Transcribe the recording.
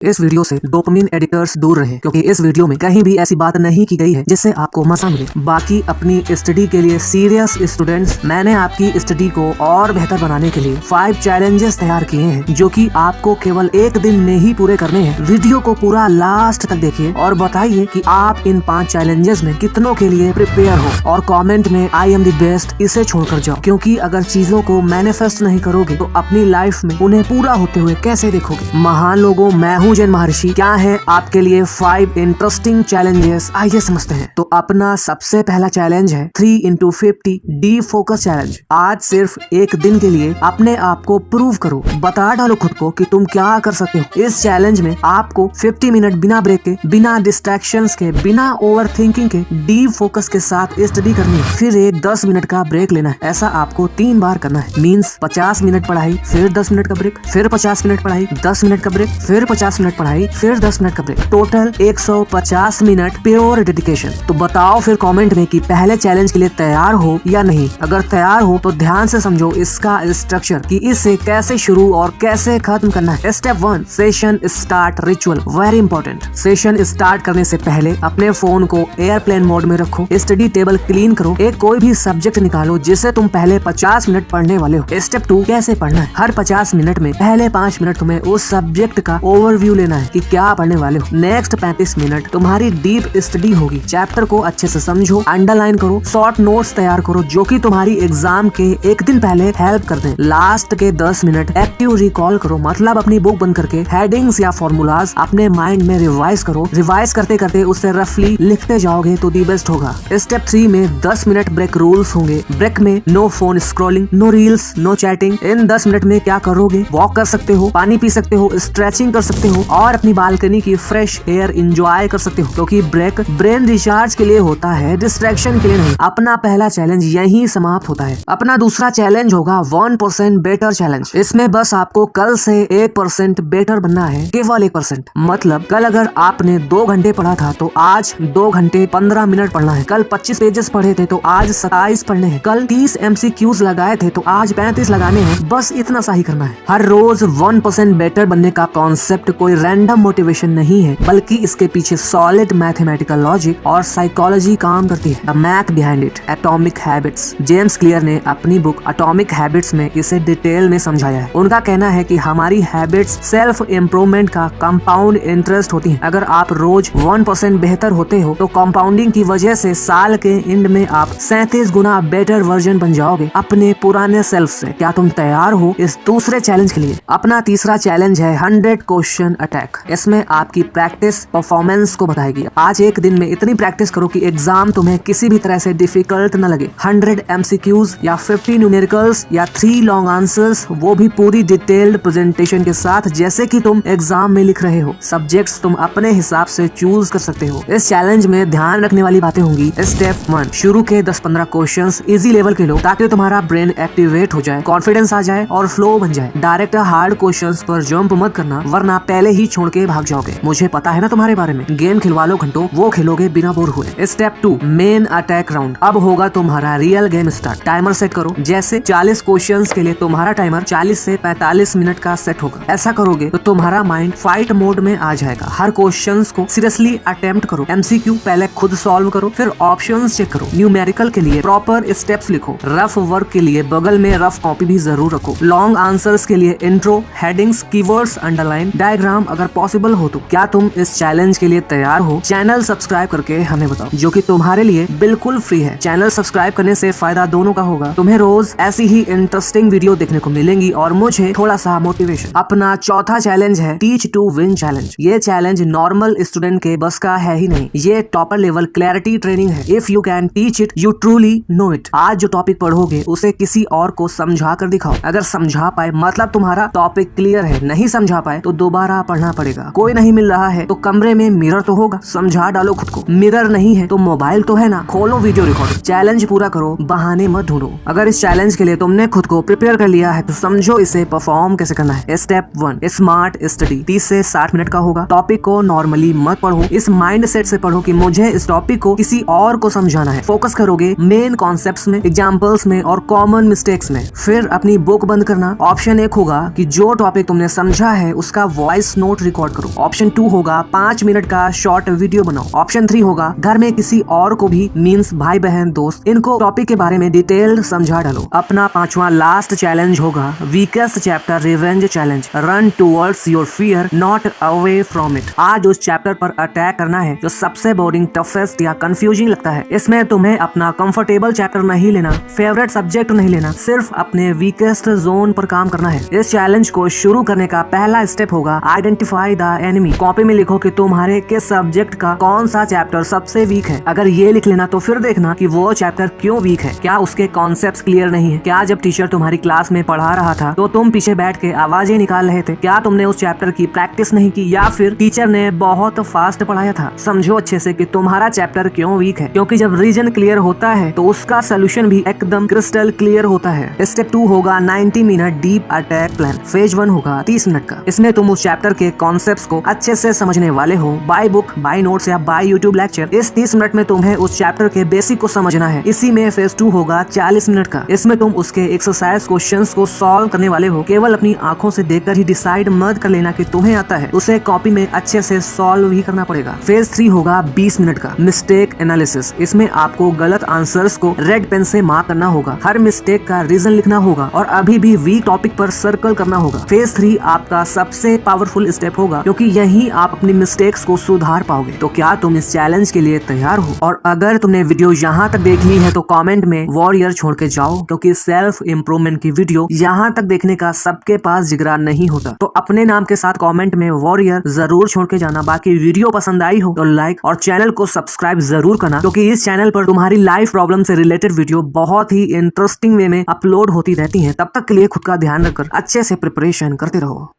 इस वीडियो से dopamine addicts दूर रहें, क्योंकि इस वीडियो में कहीं भी ऐसी बात नहीं की गई है जिससे आपको मजा मिले। बाकी अपनी स्टडी के लिए सीरियस स्टूडेंट्स, मैंने आपकी स्टडी को और बेहतर बनाने के लिए 5 चैलेंजेस तैयार किए हैं, जो कि आपको केवल एक दिन में ही पूरे करने हैं। वीडियो को पूरा लास्ट तक देखिए और बताइए कि आप इन 5 चैलेंजेस में कितनों के लिए प्रिपेयर हो, और कमेंट में आई एम द बेस्ट इसे छोड़कर जाओ, क्योंकि अगर चीजों को मैनिफेस्ट नहीं करोगे तो अपनी लाइफ में उन्हें पूरा होते हुए कैसे देखोगे। महान लोगों, मैं हूँ जैन महर्षि। क्या है आपके लिए 5 इंटरेस्टिंग चैलेंजेस, आइए समझते हैं। तो अपना सबसे पहला चैलेंज है 3x50 डीप फोकस चैलेंज। आज सिर्फ एक दिन के लिए अपने आप को प्रूव करो, बता डालो खुद को कि तुम क्या कर सकते हो। इस चैलेंज में आपको 50 मिनट बिना ब्रेक के, बिना डिस्ट्रैक्शंस के, बिना ओवर थिंकिंग के डीप फोकस के साथ स्टडी करनी है। फिर एक 10 मिनट का ब्रेक लेना है। ऐसा आपको 3 बार करना है। मीन्स 50 मिनट पढ़ाई, फिर 10 मिनट का ब्रेक, फिर 50 मिनट पढ़ाई, 10 मिनट का ब्रेक, फिर 50 मिनट पढ़ाई, फिर 10 मिनट का break. Total 150 minute pure dedication. तो बताओ फिर कमेंट में कि पहले चैलेंज के लिए तैयार हो या नहीं। अगर तैयार हो तो ध्यान से समझो इसका स्ट्रक्चर, कि इसे कैसे शुरू और कैसे खत्म करना है। Step 1, session start ritual. Very important. Session start करने से पहले अपने फोन को एयरप्लेन मोड में रखो। स्टडी टेबल क्लीन करो। एक कोई भी सब्जेक्ट निकालो जिसे तुम पहले 50 मिनट पढ़ने वाले हो। स्टेप 2, कैसे पढ़ना है। हर 50 मिनट में पहले 5 मिनट तुम्हें उस सब्जेक्ट का ओवरव्यू लेना है कि क्या पढ़ने वाले हो। नेक्स्ट 35 मिनट तुम्हारी डीप स्टडी होगी। चैप्टर को अच्छे से समझो, अंडरलाइन करो, शॉर्ट नोट्स तैयार करो जो कि तुम्हारी एग्जाम के एक दिन पहले हेल्प कर दें। लास्ट के 10 मिनट एक्टिव रिकॉल करो, मतलब अपनी बुक बंद करके हेडिंग्स या फॉर्मूलाज अपने माइंड में रिवाइज करो। रिवाइज करते करते उससे रफली लिखते जाओगे तो दी बेस्ट होगा। स्टेप 3 में 10 मिनट ब्रेक रूल्स होंगे। ब्रेक में no phone scrolling, no reels, no chatting. इन 10 मिनट में क्या करोगे? वॉक कर सकते हो, पानी पी सकते हो, स्ट्रेचिंग कर सकते हो और अपनी बालकनी की फ्रेश एयर एंजॉय कर सकते हो, क्योंकि ब्रेक ब्रेन रिचार्ज के लिए होता है, डिस्ट्रैक्शन के लिए नहीं। अपना पहला चैलेंज यहीं समाप्त होता है। अपना दूसरा चैलेंज होगा 1% बेटर चैलेंज। इसमें बस आपको कल से 1% बेटर बनना है, केवल 1%। मतलब कल अगर आपने 2 घंटे पढ़ा था तो आज 2 घंटे 15 मिनट पढ़ना है। कल 25 पेजेस पढ़े थे तो आज 27 पढ़ने हैं। कल 30 MCQs लगाए थे तो आज 35 लगाने हैं। बस इतना सा ही करना है। हर रोज 1% बेटर बनने का कॉन्सेप्ट कोई रैंडम मोटिवेशन नहीं है, बल्कि इसके पीछे सॉलिड मैथमेटिकल लॉजिक और साइकोलॉजी काम करती है। The math behind it, atomic habits. James clear ने अपनी बुक एटॉमिक हैबिट्स में इसे डिटेल में समझाया है। उनका कहना है कि हमारी हैबिट्स सेल्फ इम्प्रूवमेंट का कंपाउंड इंटरेस्ट होती है। अगर आप रोज 1% बेहतर होते हो तो कंपाउंडिंग की वजह से साल के एंड में आप 37 गुना बेटर वर्जन बन जाओगे अपने पुराने सेल्फ से। क्या तुम तैयार हो इस दूसरे चैलेंज के लिए? अपना तीसरा चैलेंज है 100 क्वेश्चन अटैक। इसमें आपकी प्रैक्टिस परफॉर्मेंस को बताएगी। आज एक दिन में इतनी प्रैक्टिस करो कि एग्जाम तुम्हें किसी भी तरह से डिफिकल्ट न लगे। 100 MCQs या 50 न्यूमेरिकल्स या 3 लॉन्ग आंसर्स, वो भी पूरी डिटेल्ड प्रेजेंटेशन के साथ, जैसे कि तुम एग्जाम में लिख रहे हो। सब्जेक्ट्स तुम अपने हिसाब से चूज कर सकते हो। इस चैलेंज में ध्यान रखने वाली बातें होंगी। स्टेप 1, शुरू के 10-15 क्वेश्चंस इजी लेवल के लो, ताकि तुम्हारा ब्रेन एक्टिवेट हो जाए, कॉन्फिडेंस आ जाए और फ्लो बन जाए। डायरेक्ट हार्ड क्वेश्चंस पर जंप मत करना, वरना पहले ही छोड़ के भाग जाओगे। मुझे पता है ना तुम्हारे बारे में। गेम खिलवा लो घंटों, वो खेलोगे बिना बोर हुए। Step 2, main attack round. अब होगा तुम्हारा real game start. Timer set करो। जैसे 40 क्वेश्चंस के लिए तुम्हारा टाइमर 40 से 45 मिनट का सेट होगा। ऐसा करोगे तो तुम्हारा माइंड फाइट मोड में आ जाएगा। हर क्वेश्चंस को सीरियसली अटेम्प्ट करो। MCQ पहले खुद सॉल्व करो, फिर ऑप्शंस चेक करो। न्यूमेरिकल के लिए प्रॉपर स्टेप्स लिखो। रफ वर्क के लिए बगल में रफ कॉपी भी जरूर रखो। लॉन्ग आंसर्स के लिए intro, headings, keywords, underline, diagram अगर पॉसिबल हो तो। क्या तुम इस चैलेंज के लिए तैयार हो? चैनल सब्सक्राइब करके हमें बताओ, जो कि तुम्हारे लिए बिल्कुल फ्री है। चैनल सब्सक्राइब करने से फायदा दोनों का होगा। तुम्हें रोज ऐसी ही इंटरेस्टिंग वीडियो देखने को मिलेंगी और मुझे थोड़ा सा मोटिवेशन। अपना चौथा चैलेंज है टीच टू विन चैलेंज। ये चैलेंज नॉर्मल स्टूडेंट के बस का है ही नहीं, ये टॉपर लेवल क्लैरिटी ट्रेनिंग है। If you can teach it, you truly know it. आज जो टॉपिक पढ़ोगे उसे किसी और को समझा कर दिखाओ। अगर समझा पाए मतलब तुम्हारा टॉपिक क्लियर है, नहीं समझा पाए तो दोबारा पढ़ना पड़ेगा। कोई नहीं मिल रहा है तो कमरे में मिरर तो होगा, समझा डालो खुद को। मिरर नहीं है तो मोबाइल तो है ना, खोलो वीडियो रिकॉर्ड। चैलेंज पूरा करो, बहाने मत ढूंढो। अगर इस चैलेंज के लिए तुमने खुद को प्रिपेयर कर लिया है तो समझो इसे परफॉर्म कैसे करना है। Step 1, smart study. 30 से 60 मिनट का होगा। टॉपिक को नॉर्मली मत पढ़ो, इस माइंड सेट से पढ़ो कि मुझे इस टॉपिक को किसी और को समझाना है। फोकस करोगे मेन कॉन्सेप्ट्स में, एग्जांपल्स में और कॉमन मिस्टेक्स में। फिर अपनी बुक बंद करना। ऑप्शन 1 होगा कि जो टॉपिक तुमने समझा है उसका वॉइस वॉइस नोट रिकॉर्ड करो। ऑप्शन 2 होगा 5 मिनट का शॉर्ट वीडियो बनाओ। ऑप्शन 3 होगा घर में किसी और को भी मीन्स भाई बहन दोस्त इनको टॉपिक के बारे में डिटेल समझा डालो। अपना 5वां लास्ट चैलेंज होगा weakest chapter revenge challenge. Run towards your fear not away from it. आज उस चैप्टर पर अटैक करना है जो सबसे बोरिंग, टफेस्ट या कंफ्यूजिंग लगता है। इसमें तुम्हें अपना कंफर्टेबल चैप्टर नहीं लेना, फेवरेट सब्जेक्ट नहीं लेना, सिर्फ अपने वीकेस्ट जोन पर काम करना है। इस चैलेंज को शुरू करने का पहला स्टेप होगा आइडेंटिफाई द एनिमी। कॉपी में लिखो कि तुम्हारे किस सब्जेक्ट का कौन सा चैप्टर सबसे वीक है। अगर ये लिख लेना तो फिर देखना कि वो चैप्टर क्यों वीक है। क्या उसके कॉन्सेप्ट्स क्लियर नहीं है? क्या जब टीचर तुम्हारी क्लास में पढ़ा रहा था तो तुम पीछे बैठ के आवाजें निकाल रहे थे? क्या तुमने उस चैप्टर की प्रैक्टिस नहीं की या फिर टीचर ने बहुत फास्ट पढ़ाया था? समझो अच्छे से कि तुम्हारा चैप्टर क्यों वीक है, क्योंकि जब रीजन क्लियर होता है तो उसका सोल्यूशन भी एकदम क्रिस्टल क्लियर होता है। स्टेप 2 होगा 90 minute deep attack plan. Phase 1 होगा 30 मिनट का। इसमें तुम उस चैप्टर के कॉन्सेप्ट्स को अच्छे से समझने वाले हो, बाय बुक, बाय नोट्स या बाय यूट्यूब लेक्चर। इस 30 मिनट में तुम्हें उस चैप्टर के बेसिक को समझना है। इसी में फेज 2 होगा 40 मिनट का। इसमें तुम उसके एक्सरसाइज क्वेश्चंस को सॉल्व करने वाले हो। केवल अपनी आंखों से देखकर ही डिसाइड मत कर लेना कि तुम्हें आता है, उसे कॉपी में अच्छे से सॉल्व भी करना पड़ेगा। फेज 3 होगा 20 मिनट का मिस्टेक एनालिसिस। इसमें आपको गलत आंसर्स को रेड पेन से मार्क करना होगा, हर मिस्टेक का रीजन लिखना होगा और अभी भी वीक टॉपिक पर सर्कल करना होगा। फेज 3 आपका सबसे पावरफुल स्टेप होगा, क्योंकि यही आप अपनी मिस्टेक्स को सुधार पाओगे। तो क्या तुम इस चैलेंज के लिए तैयार हो? और अगर तुमने वीडियो यहाँ तक देख ली है तो कमेंट में वॉरियर छोड़ के जाओ, क्योंकि सेल्फ इम्प्रूवमेंट की वीडियो यहाँ तक देखने का सबके पास जिगरा नहीं होता। तो अपने नाम के साथ कमेंट में वॉरियर जरूर छोड़ के जाना। बाकी वीडियो पसंद आई हो तो लाइक और चैनल को सब्सक्राइब जरूर करना, क्योंकि इस चैनल पर तुम्हारी लाइफ प्रॉब्लम से रिलेटेड वीडियो बहुत ही इंटरेस्टिंग वे में अपलोड होती रहती है। तब तक के लिए खुद का ध्यान रखकर अच्छे से प्रिपरेशन करते रहो।